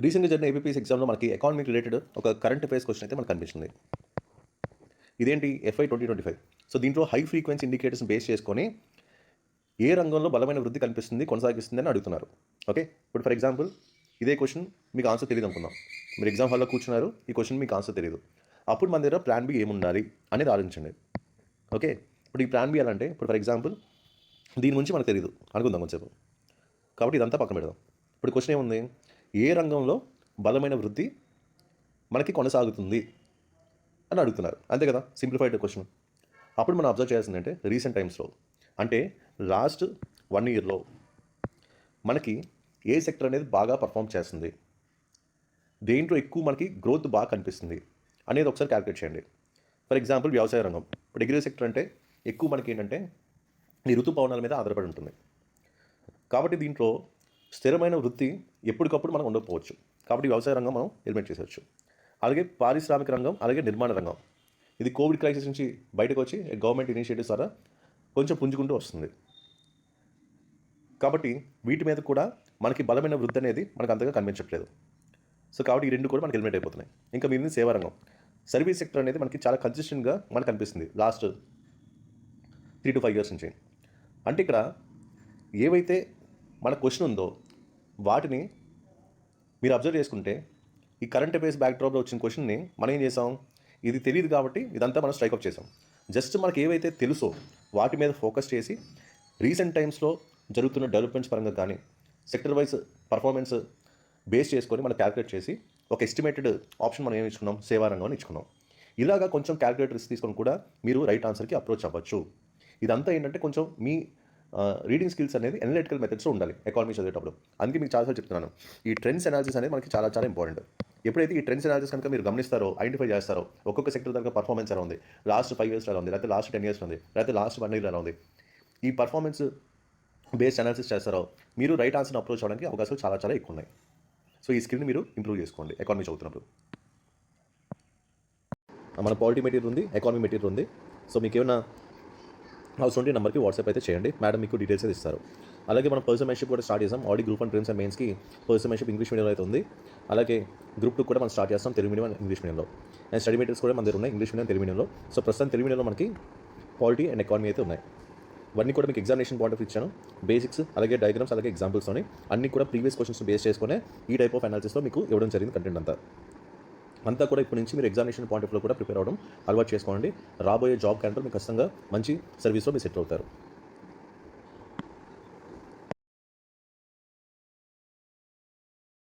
రీసెంట్గా జరిగిన ఏపీపీఎస్ ఎగ్జామ్లో మనకి ఎకానమీ రిలేటెడ్ ఒక కరెంట్ అఫైర్స్ క్వశ్చన్ అయితే మనకు కనిపించింది. ఇదేంటి FY 2025. సో దీంట్లో హై ఫ్రీక్వెన్సీ ఇండికేటర్స్ బేస్ చేసుకొని ఏ రంగంలో బలమైన వృద్ధి కనిపిస్తుంది కొనసాగిస్తుంది అని అడుగుతున్నారు. ఓకే, ఇప్పుడు ఫర్ ఎగ్జాంపుల్ ఇదే క్వశ్చన్ మీకు ఆన్సర్ తెలియదు అనుకుందాం. మీరు ఎగ్జామ్ హాల్లో కూర్చున్నారు, ఈ క్వశ్చన్ మీకు ఆన్సర్ తెలియదు. అప్పుడు మన దగ్గర ప్లాన్ బి ఏముండాలి అనేది ఆలోచించండి. ఓకే, ఇప్పుడు ఈ ప్లాన్ బి ఎలా అంటే, ఇప్పుడు ఫర్ ఎగ్జాంపుల్ దీని గురించి మనకు తెలియదు అనుకుందాం కొంచెంసేపు. కాబట్టి ఇదంతా పక్కన పెడదాం. ఇప్పుడు క్వశ్చన్ ఏముంది, ఏ రంగంలో బలమైన వృద్ధి మనకి కొనసాగుతుంది అని అడుగుతున్నారు, అంతే కదా, సింప్లిఫైడ్ క్వశ్చన్. అప్పుడు మనం అబ్జర్వ్ చేయాల్సిందంటే రీసెంట్ టైమ్స్లో అంటే లాస్ట్ 1 ఇయర్లో మనకి ఏ సెక్టర్ అనేది బాగా పర్ఫామ్ చేస్తుంది, దేంట్లో ఎక్కువ మనకి గ్రోత్ బాగా కనిపిస్తుంది అనేది ఒకసారి క్యాలిక్యులేట్ చేయండి. ఫర్ ఎగ్జాంపుల్ వ్యవసాయ రంగం. ఇప్పుడు అగ్రి సెక్టర్ అంటే ఎక్కువ మనకి ఏంటంటే ఈ ఋతుపవనాల మీద ఆధారపడి ఉంటుంది. కాబట్టి దీంట్లో స్థిరమైన వృత్తి ఎప్పటికప్పుడు మనం ఉండకపోవచ్చు. కాబట్టి వ్యవసాయ రంగం మనం ఎలిమినేట్ చేసేవచ్చు. అలాగే పారిశ్రామిక రంగం, అలాగే నిర్మాణ రంగం, ఇది కోవిడ్ క్రైసిస్ నుంచి బయటకు వచ్చి గవర్నమెంట్ ఇనిషియేటివ్స్ ద్వారా కొంచెం పుంజుకుంటూ వస్తుంది. కాబట్టి వీటి మీద కూడా మనకి బలమైన వృద్ధి అనేది మనకు అంతగా కనిపించట్లేదు. సో కాబట్టి ఈ రెండు కూడా మనకి ఎలిమినేట్ అయిపోతున్నాయి. ఇంకా మిగిలిన సేవా రంగం, సర్వీస్ సెక్టర్ అనేది మనకి చాలా కన్సిస్టెంట్గా మనకు కనిపిస్తుంది లాస్ట్ 3 to 5 years నుంచి. అంటే ఇక్కడ ఏవైతే మన క్వశ్చన్ ఉందో వాటిని మీరు అబ్జర్వ్ చేసుకుంటే ఈ కరెంట్ అఫైర్స్ బ్యాక్డ్రాప్లో వచ్చిన క్వశ్చన్ని మనం ఏం చేసాం, ఇది తెలియదు కాబట్టి ఇదంతా మనం స్ట్రైక్అప్ చేసాం. జస్ట్ మనకి ఏవైతే తెలుసో వాటి మీద ఫోకస్ చేసి రీసెంట్ టైమ్స్లో జరుగుతున్న డెవలప్మెంట్స్ పరంగా కానీ సెక్టర్ వైజ్ పర్ఫార్మెన్స్ బేస్ చేసుకొని మనం క్యాలిక్యులేట్ చేసి ఒక ఎస్టిమేటెడ్ ఆప్షన్ మనం ఏమి ఇచ్చుకున్నాం, సేవా రంగం ఇచ్చుకున్నాం. ఇలాగా కొంచెం క్యాలిక్యులేటర్స్ తీసుకొని కూడా మీరు రైట్ ఆన్సర్కి అప్రోచ్ అవ్వచ్చు. ఇదంతా ఏంటంటే కొంచెం మీ రీడింగ్ స్కిల్స్ అనేది అనలిటికల్ మెథడ్స్లో ఉండాలి ఎకానమీ చదివేటప్పుడు. అందుకే మీకు చాలాసార్లు చెప్తున్నాను, ఈ ట్రెండ్స్ అనాలిసిస్ అనేది మనకి చాలా చాలా ఇంపార్టెంట్. ఎప్పుడైతే ఈ ట్రెండ్స్ అనాలిసిస్ కనుక మీరు గమనిస్తారో, ఐడెంటిఫై చేస్తారో, ఒక్కొక్క సెక్టర్ దగ్గర పర్ఫార్మెన్స్ ఎలా ఉంది, లాస్ట్ 5 years ఎలా ఉంది, లేకపోతే లాస్ట్ 10 years ఉంది, లేకపోతే లాస్ట్ 1 year ఎలా ఉంది, ఈ పర్ఫార్మెన్స్ బేస్డ్ అనాలిసిస్ చేస్తారో మీరు రైట్ ఆన్సర్ని అప్రోచ్ అవ్వడానికి అవకాశాలు చాలా చాలా ఎక్కువ ఉన్నాయి. సో ఈ స్కిల్ని మీరు ఇంప్రూవ్ చేసుకోండి ఎకానమీ చదువుతున్నప్పుడు. మన పాలిటీ మెటీరియల్ ఉంది, ఎకానమీ మెటీరియల్ ఉంది. సో మీకు ఏమైనా అవసరం ఉంటే నెంబర్కి వాట్సాప్ అయితే చేయండి, మేడం మీకు డీటెయిల్స్ అయితే ఇస్తారు. అలాగే మనం పర్సనల్ మెంటర్షిప్ కూడా స్టార్ట్ చేసాం. ఆల్రెడీ గ్రూప్ 1 ప్రిలిమ్స్ అండ్ మెయిన్స్కి పర్సనల్ మెంటర్షిప్ ఇంగ్లీష్ మీడియంలో అయితే ఉంది. అలాగే గ్రూప్ 2 కూడా మనం స్టార్ట్ చేస్తాం, తెలుగు మీడియం అండ్ ఇంగ్లీష్ మీడియంలో. అండ్ స్టడీ మెటీరియల్స్ కూడా మన దగ్గర ఉన్నాయి, ఇంగ్లీష్ మీడియం, తెలుగు మీడియంలో. సో ప్రస్తుతం తెలుగు మీడియంలో మనకి పాలిటీ అండ్ ఎకానమీ అయితే ఉన్నాయి. ఇవన్నీ కూడా మీకు ఎగ్జామినేషన్ పాయింట్ ఆఫ్ ఇచ్చాను. బేసిక్స్, అలాగే డయాగ్రామ్స్, అలాగే ఎగ్జాంపుల్స్ని అన్నీ కూడా ప్రీవియస్ క్వశ్చన్స్ బేస్ చేసుకునే ఈ టైప్ ఆఫ్ అనాలిసిస్లో మీకు ఇవ్వడం జరిగింది. కంటెంట్ అంతా కూడా ఇప్పటి నుంచి మీరు ఎగ్జామినేషన్ పాయింట్ ఆఫ్లో కూడా ప్రిపేర్ అవ్వడం అలవాటు చేసుకోండి. రాబోయే జాబ్ క్యాంటర్ మీకు ఖచ్చితంగా మంచి సర్వీస్లో మీరు సెటిల్ అవుతారు.